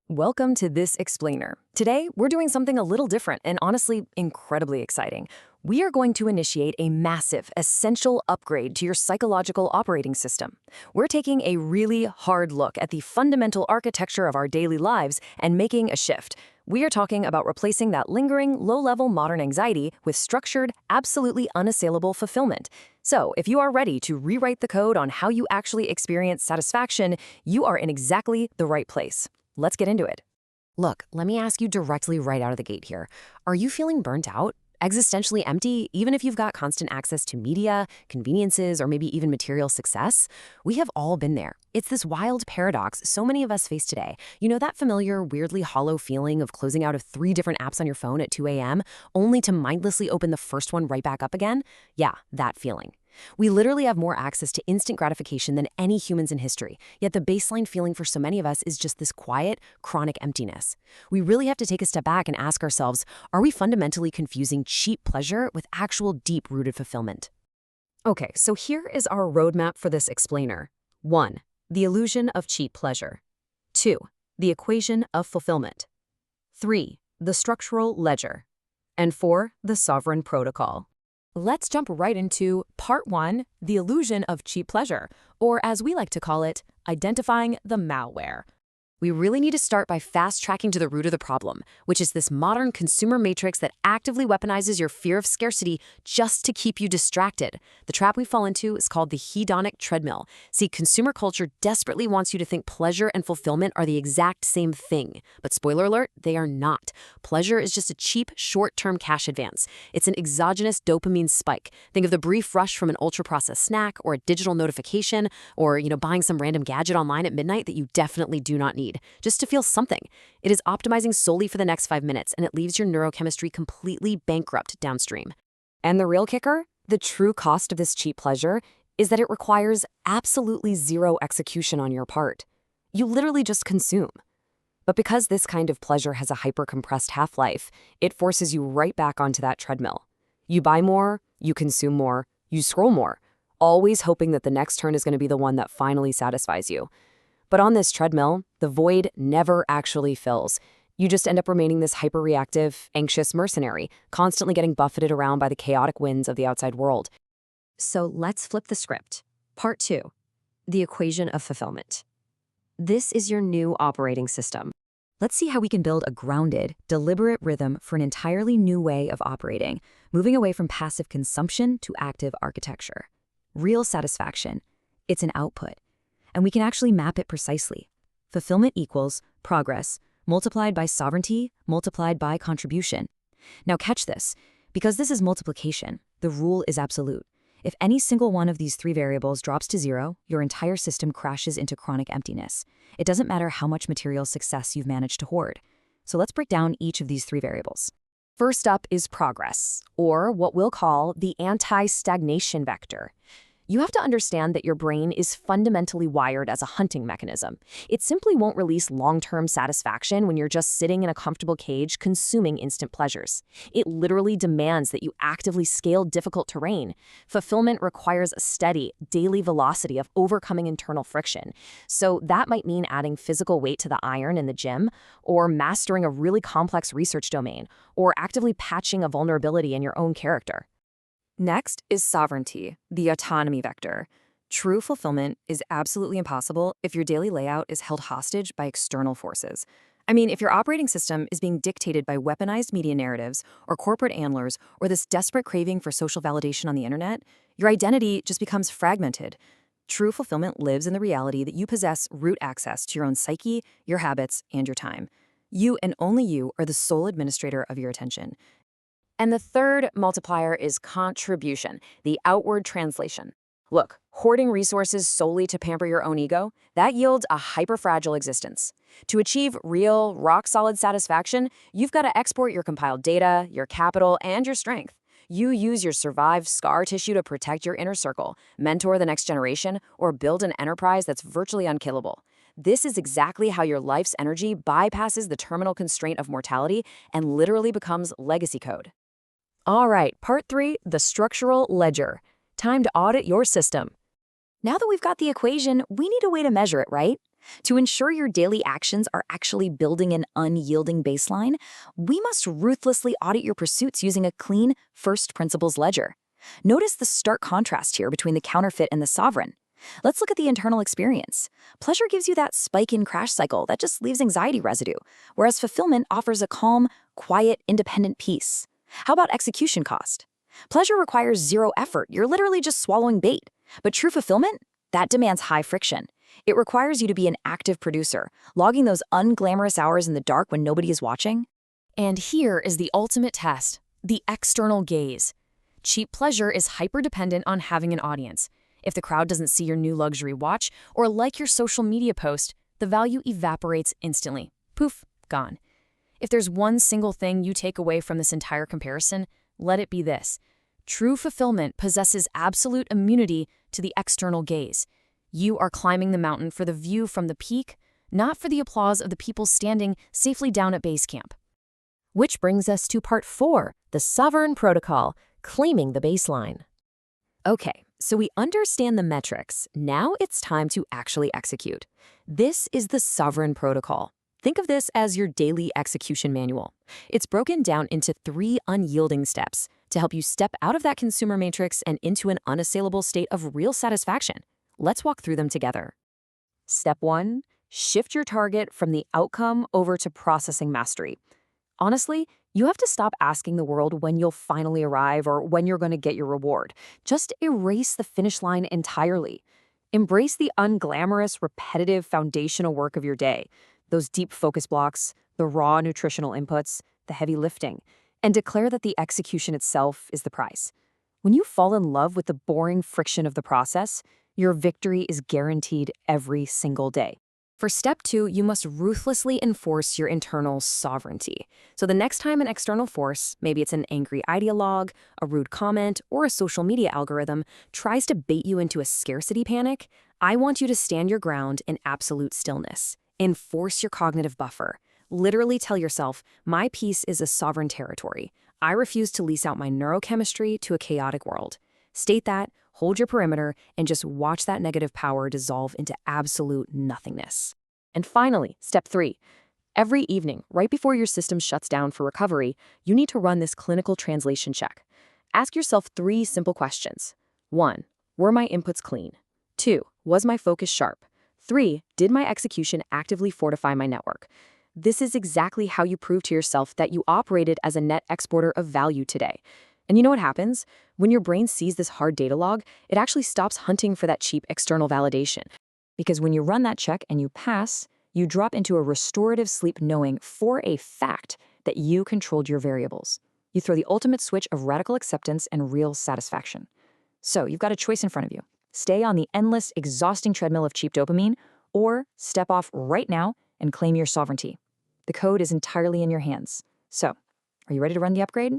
Welcome to This Explainer. Today, we're doing something a little different and honestly incredibly exciting. We are going to initiate a massive, essential upgrade to your psychological operating system. We're taking a really hard look at the fundamental architecture of our daily lives and making a shift. We are talking about replacing that lingering, low-level modern anxiety with structured, absolutely unassailable fulfillment. So, if you are ready to rewrite the code on how you actually experience satisfaction, you are in exactly the right place. Let's get into it. Look, let me ask you directly right out of the gate here. Are you feeling burnt out? Existentially empty, even if you've got constant access to media, conveniences, or maybe even material success? We have all been there. It's this wild paradox so many of us face today. You know that familiar, weirdly hollow feeling of closing out of 3 different apps on your phone at 2 a.m., only to mindlessly open the first one right back up again? Yeah, that feeling. We literally have more access to instant gratification than any humans in history, yet the baseline feeling for so many of us is just this quiet, chronic emptiness. We really have to take a step back and ask ourselves, are we fundamentally confusing cheap pleasure with actual deep-rooted fulfillment? Okay, so here is our roadmap for this explainer. 1. The illusion of cheap pleasure. 2. The equation of fulfillment. 3. The structural ledger. And 4. The sovereign protocol. Let's jump right into Part 1, the illusion of cheap pleasure, or as we like to call it, identifying the malware. We really need to start by fast-tracking to the root of the problem, which is this modern consumer matrix that actively weaponizes your fear of scarcity just to keep you distracted. The trap we fall into is called the hedonic treadmill. See, consumer culture desperately wants you to think pleasure and fulfillment are the exact same thing. But spoiler alert, they are not. Pleasure is just a cheap, short-term cash advance. It's an exogenous dopamine spike. Think of the brief rush from an ultra-processed snack or a digital notification or, buying some random gadget online at midnight that you definitely do not need. Just to feel something. It is optimizing solely for the next 5 minutes, and it leaves your neurochemistry completely bankrupt downstream. And the real kicker? The true cost of this cheap pleasure is that it requires absolutely zero execution on your part. You literally just consume. But because this kind of pleasure has a hyper-compressed half-life, it forces you right back onto that treadmill. You buy more, you consume more, you scroll more, always hoping that the next turn is going to be the one that finally satisfies you. But on this treadmill, the void never actually fills. You just end up remaining this hyper-reactive, anxious mercenary, constantly getting buffeted around by the chaotic winds of the outside world. So let's flip the script. Part 2, the equation of fulfillment. This is your new operating system. Let's see how we can build a grounded, deliberate rhythm for an entirely new way of operating, moving away from passive consumption to active architecture. Real satisfaction. It's an output. And we can actually map it precisely. Fulfillment equals progress multiplied by sovereignty multiplied by contribution. Now catch this. Because this is multiplication, the rule is absolute. If any single one of these 3 variables drops to 0, your entire system crashes into chronic emptiness. It doesn't matter how much material success you've managed to hoard. So let's break down each of these 3 variables. First up is progress, or what we'll call the anti-stagnation vector. You have to understand that your brain is fundamentally wired as a hunting mechanism. It simply won't release long-term satisfaction when you're just sitting in a comfortable cage consuming instant pleasures. It literally demands that you actively scale difficult terrain. Fulfillment requires a steady, daily velocity of overcoming internal friction. So that might mean adding physical weight to the iron in the gym, or mastering a really complex research domain, or actively patching a vulnerability in your own character. Next is sovereignty, the autonomy vector. True fulfillment is absolutely impossible if your daily layout is held hostage by external forces. I mean, if your operating system is being dictated by weaponized media narratives or corporate antlers or this desperate craving for social validation on the internet, your identity just becomes fragmented. True fulfillment lives in the reality that you possess root access to your own psyche, your habits, and your time. You and only you are the sole administrator of your attention. And the third multiplier is contribution, the outward translation. Look, hoarding resources solely to pamper your own ego, that yields a hyper-fragile existence. To achieve real, rock-solid satisfaction, you've got to export your compiled data, your capital, and your strength. You use your survived scar tissue to protect your inner circle, mentor the next generation, or build an enterprise that's virtually unkillable. This is exactly how your life's energy bypasses the terminal constraint of mortality and literally becomes legacy code. All right, Part 3, the structural ledger. Time to audit your system. Now that we've got the equation, we need a way to measure it, right? To ensure your daily actions are actually building an unyielding baseline, we must ruthlessly audit your pursuits using a clean, first principles ledger. Notice the stark contrast here between the counterfeit and the sovereign. Let's look at the internal experience. Pleasure gives you that spike in crash cycle that just leaves anxiety residue, whereas fulfillment offers a calm, quiet, independent peace. How about execution cost? Pleasure requires zero effort. You're literally just swallowing bait. But true fulfillment? That demands high friction. It requires you to be an active producer, logging those unglamorous hours in the dark when nobody is watching. And here is the ultimate test, the external gaze. Cheap pleasure is hyper-dependent on having an audience. If the crowd doesn't see your new luxury watch or like your social media post, the value evaporates instantly. Poof, gone. If there's one single thing you take away from this entire comparison, let it be this. True fulfillment possesses absolute immunity to the external gaze. You are climbing the mountain for the view from the peak, not for the applause of the people standing safely down at base camp. Which brings us to part 4, the sovereign protocol, claiming the baseline. Okay, so we understand the metrics. Now it's time to actually execute. This is the sovereign protocol. Think of this as your daily execution manual. It's broken down into 3 unyielding steps to help you step out of that consumer matrix and into an unassailable state of real satisfaction. Let's walk through them together. Step 1, shift your target from the outcome over to processing mastery. Honestly, you have to stop asking the world when you'll finally arrive or when you're going to get your reward. Just erase the finish line entirely. Embrace the unglamorous, repetitive, foundational work of your day, those deep focus blocks, the raw nutritional inputs, the heavy lifting, and declare that the execution itself is the prize. When you fall in love with the boring friction of the process, your victory is guaranteed every single day. For step 2, you must ruthlessly enforce your internal sovereignty. So the next time an external force, maybe it's an angry ideologue, a rude comment, or a social media algorithm, tries to bait you into a scarcity panic, I want you to stand your ground in absolute stillness. Enforce your cognitive buffer. Literally tell yourself, my peace is a sovereign territory. I refuse to lease out my neurochemistry to a chaotic world. State that, hold your perimeter, and just watch that negative power dissolve into absolute nothingness. And finally, step 3. Every evening, right before your system shuts down for recovery, you need to run this clinical translation check. Ask yourself 3 simple questions. 1. Were my inputs clean? 2. Was my focus sharp? 3. Did my execution actively fortify my network? This is exactly how you prove to yourself that you operated as a net exporter of value today. And you know what happens? When your brain sees this hard data log, it actually stops hunting for that cheap external validation. Because when you run that check and you pass, you drop into a restorative sleep knowing for a fact that you controlled your variables. You throw the ultimate switch of radical acceptance and real satisfaction. So you've got a choice in front of you. Stay on the endless, exhausting treadmill of cheap dopamine, or step off right now and claim your sovereignty. The code is entirely in your hands. So, are you ready to run the upgrade?